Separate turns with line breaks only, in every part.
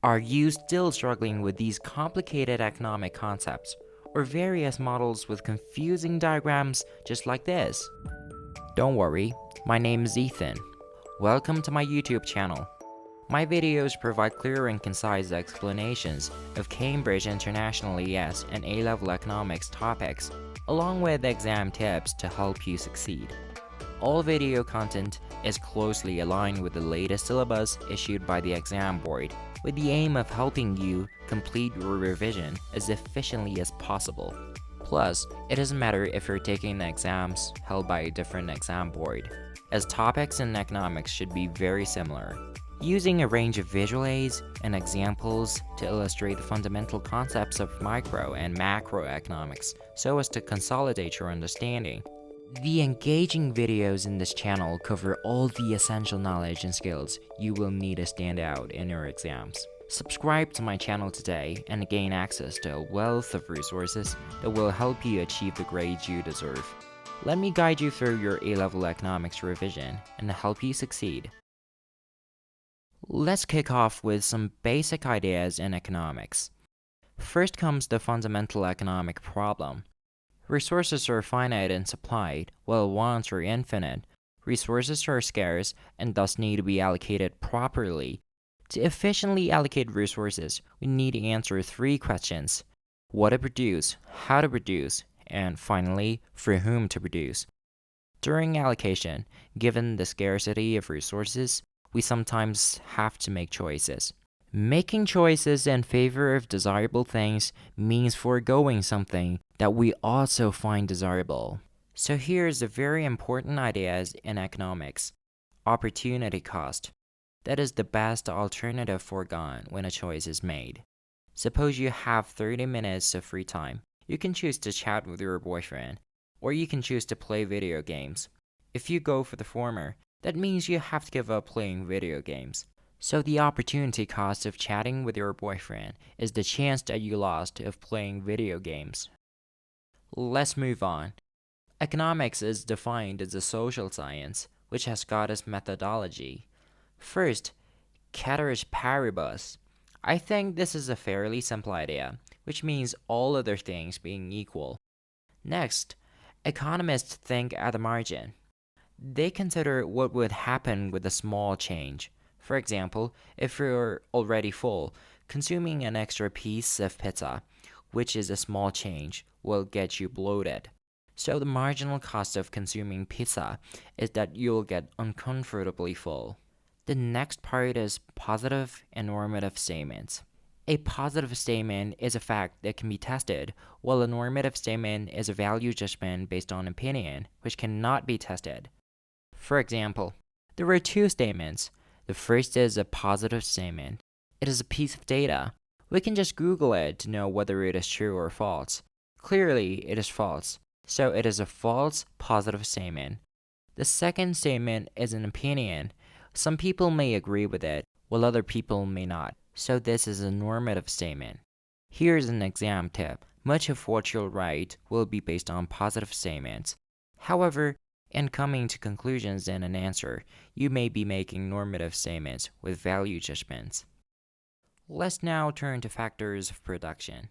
Are you still struggling with these complicated economic concepts, or various models with confusing diagrams just like this? Don't worry, my name is Ethan. Welcome to my YouTube channel. My videos provide clear and concise explanations of Cambridge International ES and A-Level Economics topics, along with exam tips to help you succeed. All video content is closely aligned with the latest syllabus issued by the exam board, with the aim of helping you complete your revision as efficiently as possible. Plus, it doesn't matter if you're taking the exams held by a different exam board, as topics in economics should be very similar. Using a range of visual aids and examples to illustrate the fundamental concepts of micro and macroeconomics so as to consolidate your understanding. The engaging videos in this channel cover all the essential knowledge and skills you will need to stand out in your exams. Subscribe to my channel today and gain access to a wealth of resources that will help you achieve the grades you deserve. Let me guide you through your A-Level Economics revision and help you succeed. Let's kick off with some basic ideas in economics. First comes the fundamental economic problem. Resources are finite and supplied, while wants are infinite. Resources are scarce and thus need to be allocated properly. To efficiently allocate resources, we need to answer three questions: what to produce, how to produce, and finally, for whom to produce. During allocation, given the scarcity of resources, we sometimes have to make choices. Making choices in favor of desirable things means foregoing something that we also find desirable. So here's the very important ideas in economics. Opportunity cost. That is the best alternative foregone when a choice is made. Suppose you have 30 minutes of free time. You can choose to chat with your boyfriend, or you can choose to play video games. If you go for the former, that means you have to give up playing video games. So the opportunity cost of chatting with your boyfriend is the chance that you lost of playing video games. Let's move on. Economics is defined as a social science, which has got its methodology. First, ceteris paribus. I think this is a fairly simple idea, which means all other things being equal. Next, economists think at the margin. They consider what would happen with a small change. For example, if you're already full, consuming an extra piece of pizza, which is a small change, will get you bloated. So the marginal cost of consuming pizza is that you'll get uncomfortably full. The next part is positive and normative statements. A positive statement is a fact that can be tested, while a normative statement is a value judgment based on opinion, which cannot be tested. For example, there are two statements. The first is a positive statement. It is a piece of data. We can just Google it to know whether it is true or false. Clearly, it is false, so it is a false positive statement. The second statement is an opinion. Some people may agree with it, while other people may not, so this is a normative statement. Here's an exam tip. Much of what you'll write will be based on positive statements. However, in coming to conclusions in an answer, you may be making normative statements with value judgments. Let's now turn to factors of production.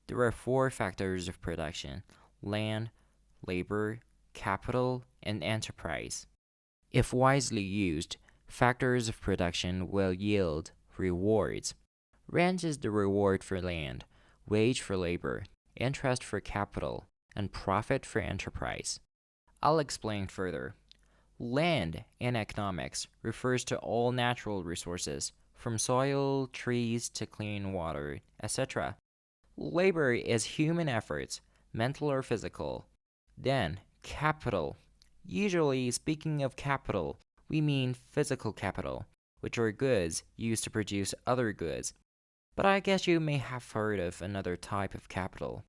There are four factors of production: land, labor, capital, and enterprise. If wisely used, factors of production will yield rewards. Rent is the reward for land, wage for labor, interest for capital, and profit for enterprise. I'll explain further. Land in economics refers to all natural resources, from soil, trees to clean water, etc. Labor is human efforts, mental or physical. Then, capital. Usually, speaking of capital, we mean physical capital, which are goods used to produce other goods. But I guess you may have heard of another type of capital: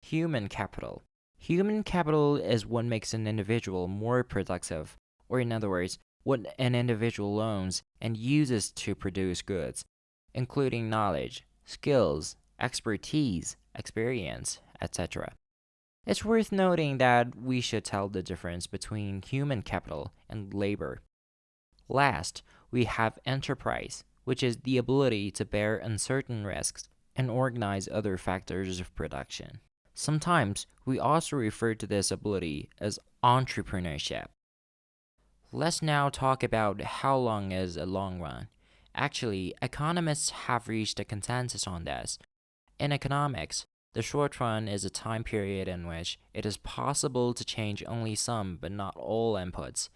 human capital. Human capital is what makes an individual more productive, or in other words, what an individual owns and uses to produce goods, including knowledge, skills, expertise, experience, etc. It's worth noting that we should tell the difference between human capital and labor. Last, we have enterprise, which is the ability to bear uncertain risks and organize other factors of production. Sometimes we also refer to this ability as entrepreneurship. Let's now talk about how long is a long run. Actually, economists have reached a consensus on this. In economics, the short run is a time period in which it is possible to change only some but not all inputs.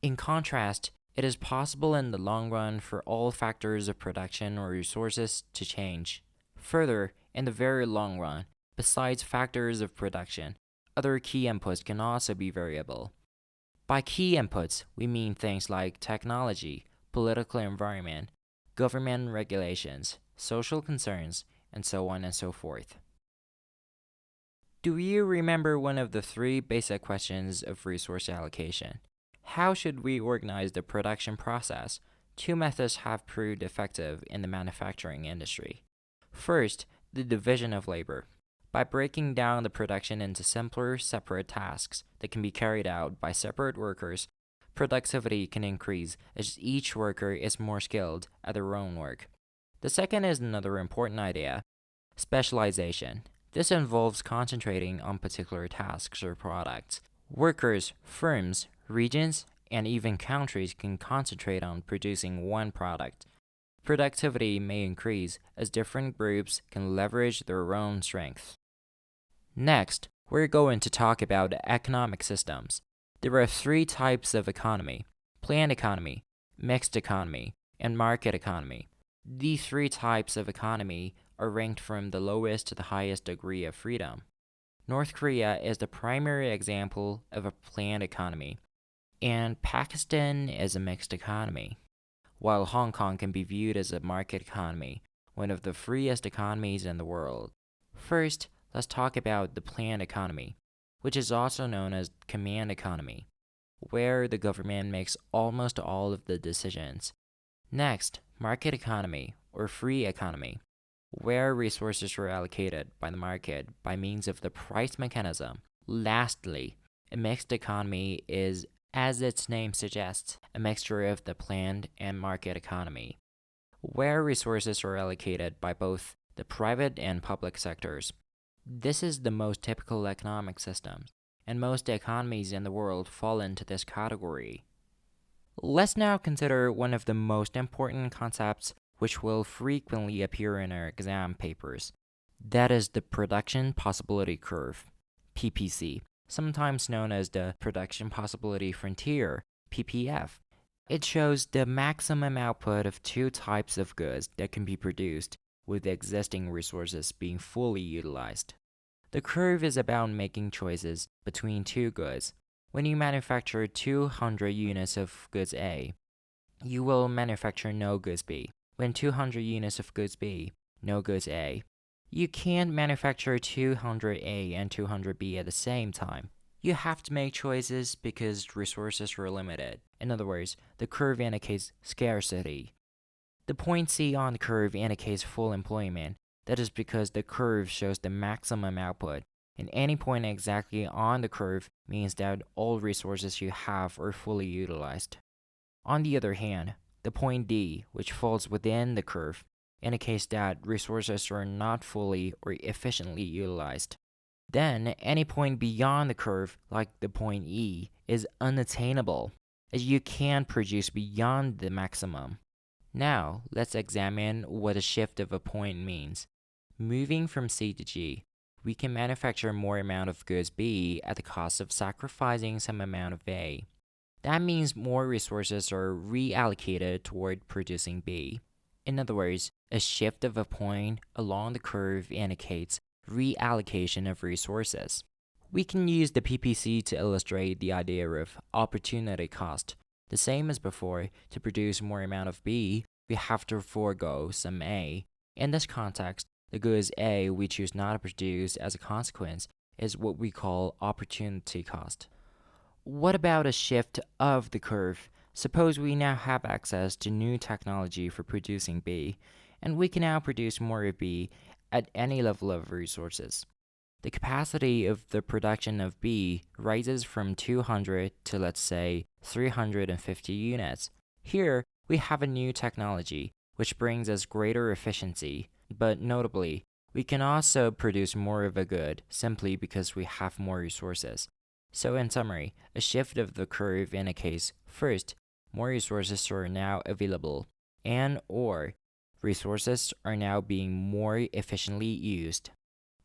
In contrast, it is possible in the long run for all factors of production or resources to change. Further, in the very long run, besides factors of production, other key inputs can also be variable. By key inputs, we mean things like technology, political environment, government regulations, social concerns, and so on and so forth. Do you remember one of the three basic questions of resource allocation? How should we organize the production process? Two methods have proved effective in the manufacturing industry. First, the division of labor. By breaking down the production into simpler, separate tasks that can be carried out by separate workers, productivity can increase as each worker is more skilled at their own work. The second is another important idea: specialization. This involves concentrating on particular tasks or products. Workers, firms, regions, and even countries can concentrate on producing one product. Productivity may increase as different groups can leverage their own strengths. Next, we're going to talk about economic systems. There are three types of economy: planned economy, mixed economy, and market economy. These three types of economy are ranked from the lowest to the highest degree of freedom. North Korea is the primary example of a planned economy, and Pakistan is a mixed economy, while Hong Kong can be viewed as a market economy, one of the freest economies in the world. First, let's talk about the planned economy, which is also known as command economy, where the government makes almost all of the decisions. Next, market economy, or free economy, where resources are allocated by the market by means of the price mechanism. Lastly, a mixed economy is, as its name suggests, a mixture of the planned and market economy, where resources are allocated by both the private and public sectors. This is the most typical economic system, and most economies in the world fall into this category. Let's now consider one of the most important concepts which will frequently appear in our exam papers. That is the production possibility curve, PPC, sometimes known as the production possibility frontier, PPF. It shows the maximum output of two types of goods that can be produced with the existing resources being fully utilized. The curve is about making choices between two goods. When you manufacture 200 units of goods A, you will manufacture no goods B. When 200 units of goods B, no goods A. You can't manufacture 200 A and 200 B at the same time. You have to make choices because resources are limited. In other words, the curve indicates scarcity. The point C on the curve indicates full employment. That is because the curve shows the maximum output, and any point exactly on the curve means that all resources you have are fully utilized. On the other hand, the point D, which falls within the curve, indicates that resources are not fully or efficiently utilized. Then, any point beyond the curve, like the point E, is unattainable, as you can't produce beyond the maximum. Now, let's examine what a shift of a point means. Moving from C to G, we can manufacture more amount of goods B at the cost of sacrificing some amount of A. That means more resources are reallocated toward producing B. In other words, a shift of a point along the curve indicates reallocation of resources. We can use the PPC to illustrate the idea of opportunity cost. The same as before, to produce more amount of B, we have to forego some A. In this context, the goods A we choose not to produce as a consequence is what we call opportunity cost. What about a shift of the curve? Suppose we now have access to new technology for producing B, and we can now produce more of B at any level of resources. The capacity of the production of B rises from 200 to, let's say, 350 units. Here, we have a new technology, which brings us greater efficiency. But notably, we can also produce more of a good simply because we have more resources. So, in summary, a shift of the curve indicates first, more resources are now available, and or resources are now being more efficiently used.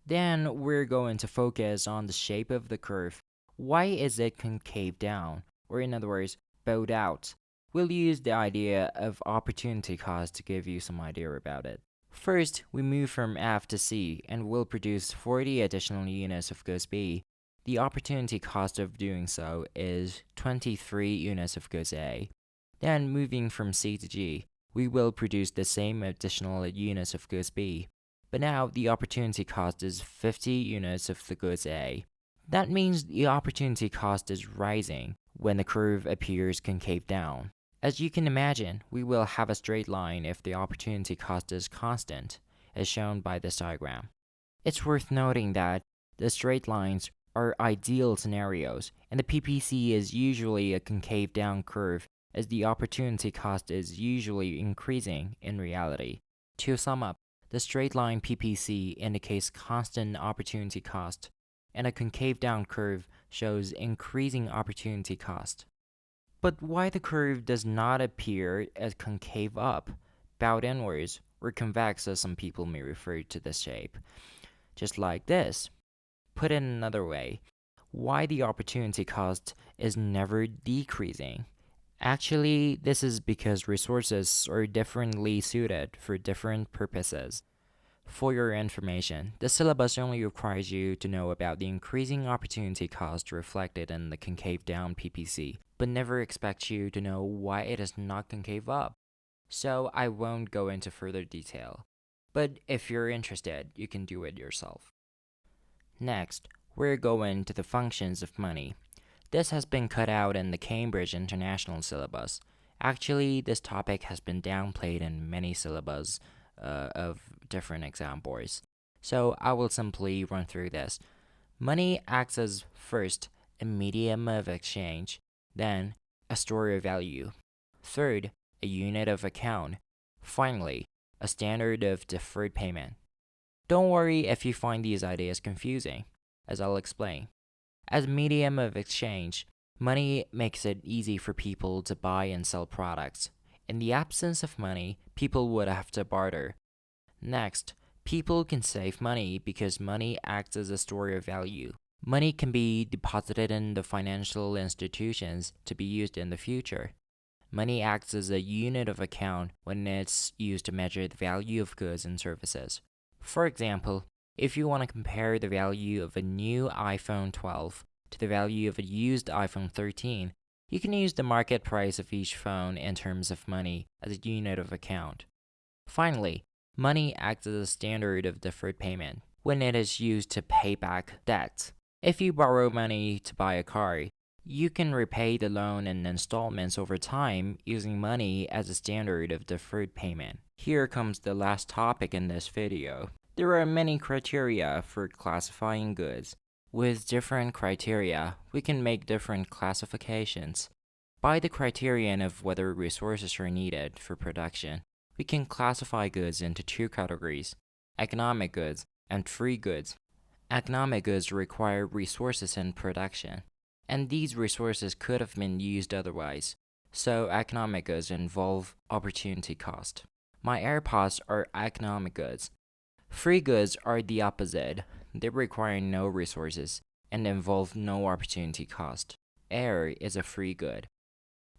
Then we're going to focus on the shape of the curve. Why is it concave down? Or, in other words, bowed out? We'll use the idea of opportunity cost to give you some idea about it. First, we move from F to C and will produce 40 additional units of goods B. The opportunity cost of doing so is 23 units of goods A. Then, moving from C to G, we will produce the same additional units of goods B. But now the opportunity cost is 50 units of the goods A. That means the opportunity cost is rising when the curve appears concave down. As you can imagine, we will have a straight line if the opportunity cost is constant, as shown by this diagram. It's worth noting that the straight lines are ideal scenarios, and the PPC is usually a concave down curve, as the opportunity cost is usually increasing in reality. To sum up, the straight line PPC indicates constant opportunity cost, and a concave down curve shows increasing opportunity cost. But why the curve does not appear as concave up, bowed inwards, or convex as some people may refer to this shape? Just like this. Put it another way, why the opportunity cost is never decreasing? Actually, this is because resources are differently suited for different purposes. For your information, the syllabus only requires you to know about the increasing opportunity cost reflected in the concave down PPC, but never expects you to know why it is not concave up. So I won't go into further detail. But if you're interested, you can do it yourself. Next, we're going to the functions of money. This has been cut out in the Cambridge International syllabus. Actually, this topic has been downplayed in many syllabus of different exam boards. So I will simply run through this. Money acts as first a medium of exchange, then a store of value, third, a unit of account, finally, a standard of deferred payment. Don't worry if you find these ideas confusing, as I'll explain. As medium of exchange, money makes it easy for people to buy and sell products. In the absence of money, people would have to barter. Next, people can save money because money acts as a store of value. Money can be deposited in the financial institutions to be used in the future. Money acts as a unit of account when it's used to measure the value of goods and services. For example, if you want to compare the value of a new iPhone 12 to the value of a used iPhone 13, you can use the market price of each phone in terms of money as a unit of account. Finally, money acts as a standard of deferred payment when it is used to pay back debts. If you borrow money to buy a car, you can repay the loan in installments over time using money as a standard of deferred payment. Here comes the last topic in this video. There are many criteria for classifying goods. With different criteria, we can make different classifications. By the criterion of whether resources are needed for production, we can classify goods into two categories, economic goods and free goods. Economic goods require resources in production, and these resources could have been used otherwise, so economic goods involve opportunity cost. My AirPods are economic goods. Free goods are the opposite. They require no resources and involve no opportunity cost. Air is a free good.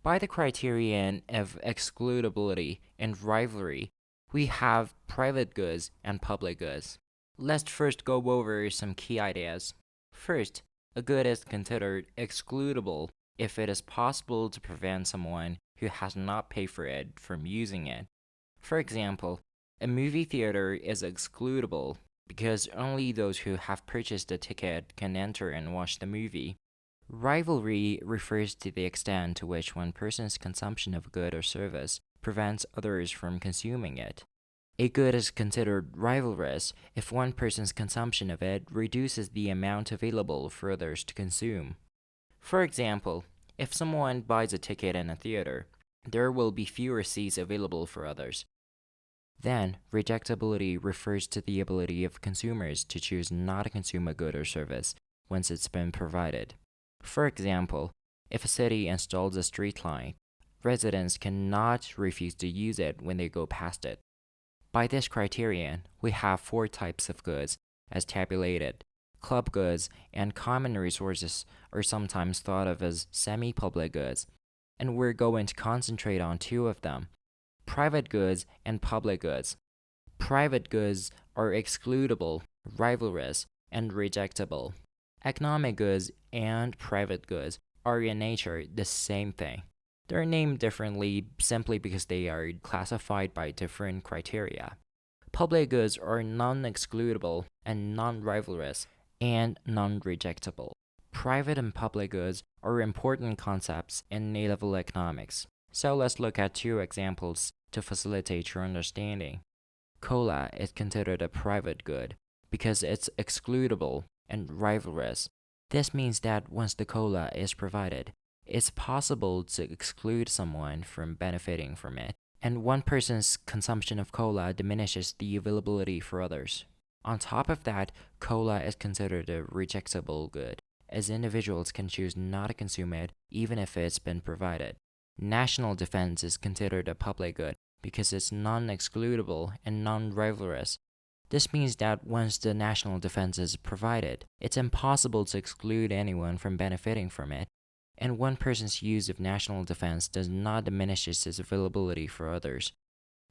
By the criterion of excludability and rivalry, we have private goods and public goods. Let's first go over some key ideas. First, a good is considered excludable if it is possible to prevent someone who has not paid for it from using it. For example, a movie theater is excludable because only those who have purchased a ticket can enter and watch the movie. Rivalry refers to the extent to which one person's consumption of a good or service prevents others from consuming it. A good is considered rivalrous if one person's consumption of it reduces the amount available for others to consume. For example, if someone buys a ticket in a theater, there will be fewer seats available for others. Then, rejectability refers to the ability of consumers to choose not to consume a good or service once it's been provided. For example, if a city installs a street light, residents cannot refuse to use it when they go past it. By this criterion, we have four types of goods as tabulated. Club goods and common resources are sometimes thought of as semi public goods, and we're going to concentrate on two of them: private goods and public goods. Private goods are excludable, rivalrous, and rejectable. Economic goods and private goods are in nature the same thing. They're named differently simply because they are classified by different criteria. Public goods are non excludable and non rivalrous and non rejectable. Private and public goods are important concepts in A level economics. So let's look at two examples to facilitate your understanding. Cola is considered a private good because it's excludable and rivalrous. This means that once the cola is provided, it's possible to exclude someone from benefiting from it, and one person's consumption of cola diminishes the availability for others. On top of that, cola is considered a rejectable good, as individuals can choose not to consume it even if it's been provided. National defense is considered a public good because it's non excludable and non rivalrous. This means that once the national defense is provided, it's impossible to exclude anyone from benefiting from it, and one person's use of national defense does not diminish its availability for others.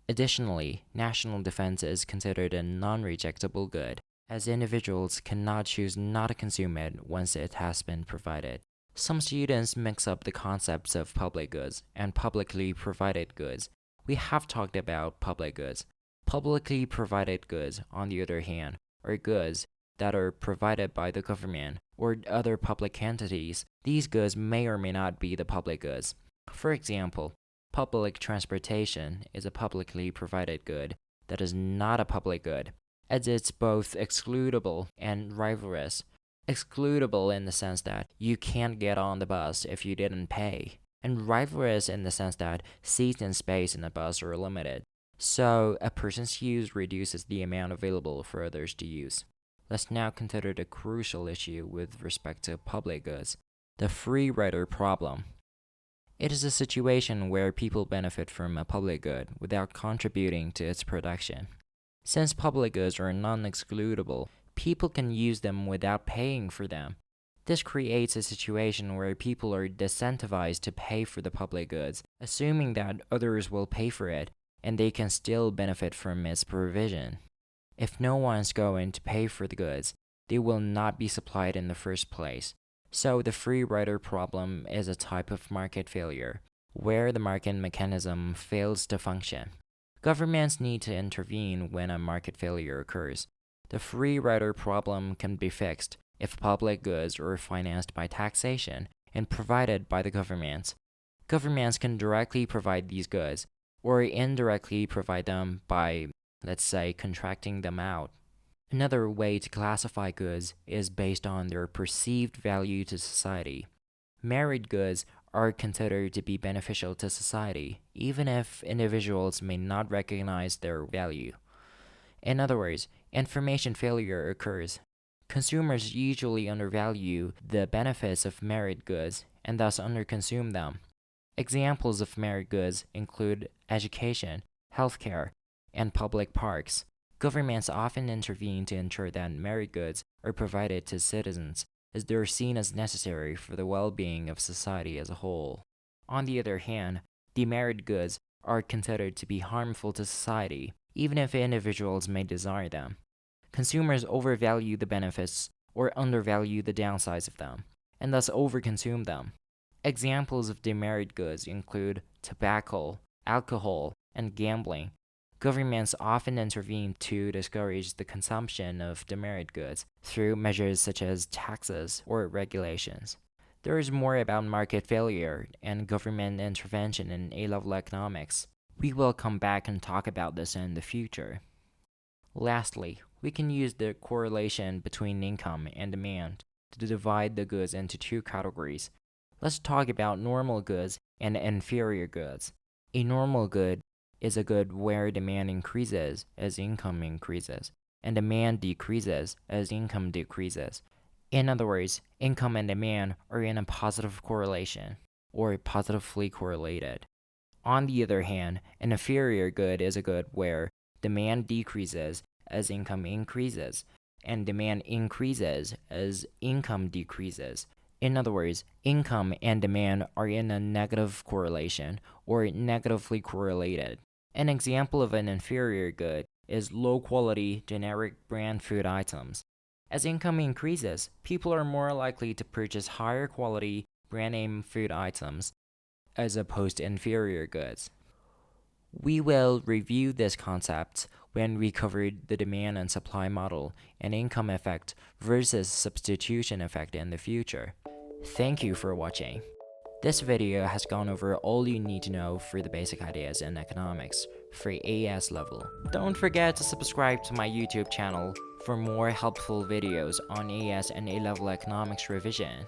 Additionally, national defense is considered a non rejectable good, as individuals cannot choose not to consume it once it has been provided. Some students mix up the concepts of public goods and publicly provided goods. We have talked about public goods. Publicly provided goods, on the other hand, are goods that are provided by the government or other public entities. These goods may or may not be the public goods. For example, public transportation is a publicly provided good that is not a public good, as it's both excludable and rivalrous. Excludable in the sense that you can't get on the bus if you didn't pay, and rivalrous in the sense that seats and space in the bus are limited. So, a person's use reduces the amount available for others to use. Let's now consider the crucial issue with respect to public goods: the free rider problem. It is a situation where people benefit from a public good without contributing to its production. Since public goods are non excludable, people can use them without paying for them. This creates a situation where people are disincentivized to pay for the public goods, assuming that others will pay for it and they can still benefit from its provision. If no one's going to pay for the goods, they will not be supplied in the first place. So the free rider problem is a type of market failure, where the market mechanism fails to function. Governments need to intervene when a market failure occurs. The free rider problem can be fixed if public goods are financed by taxation and provided by the governments. Governments can directly provide these goods, or indirectly provide them by, let's say, contracting them out. Another way to classify goods is based on their perceived value to society. Merit goods are considered to be beneficial to society, even if individuals may not recognize their value. In other words, information failure occurs. Consumers usually undervalue the benefits of merit goods and thus underconsume them. Examples of merit goods include education, healthcare, and public parks. Governments often intervene to ensure that merit goods are provided to citizens, as they are seen as necessary for the well-being of society as a whole. On the other hand, demerit goods are considered to be harmful to society, even if individuals may desire them. Consumers overvalue the benefits or undervalue the downsides of them, and thus overconsume them. Examples of demerit goods include tobacco, alcohol, and gambling. Governments often intervene to discourage the consumption of demerit goods through measures such as taxes or regulations. There is more about market failure and government intervention in A-level economics. We will come back and talk about this in the future. Lastly, we can use the correlation between income and demand to divide the goods into two categories. Let's talk about normal goods and inferior goods. A normal good is a good where demand increases as income increases, and demand decreases as income decreases. In other words, income and demand are in a positive correlation, or positively correlated. On the other hand, an inferior good is a good where demand decreases as income increases, and demand increases as income decreases. In other words, income and demand are in a negative correlation, or negatively correlated. An example of an inferior good is low quality generic brand food items. As income increases, people are more likely to purchase higher quality brand name food items as opposed to inferior goods. We will review this concept when we covered the demand and supply model and income effect versus substitution effect in the future. Thank you for watching. This video has gone over all you need to know for the basic ideas in economics for AS level. Don't forget to subscribe to my YouTube channel for more helpful videos on AS and A-level economics revision.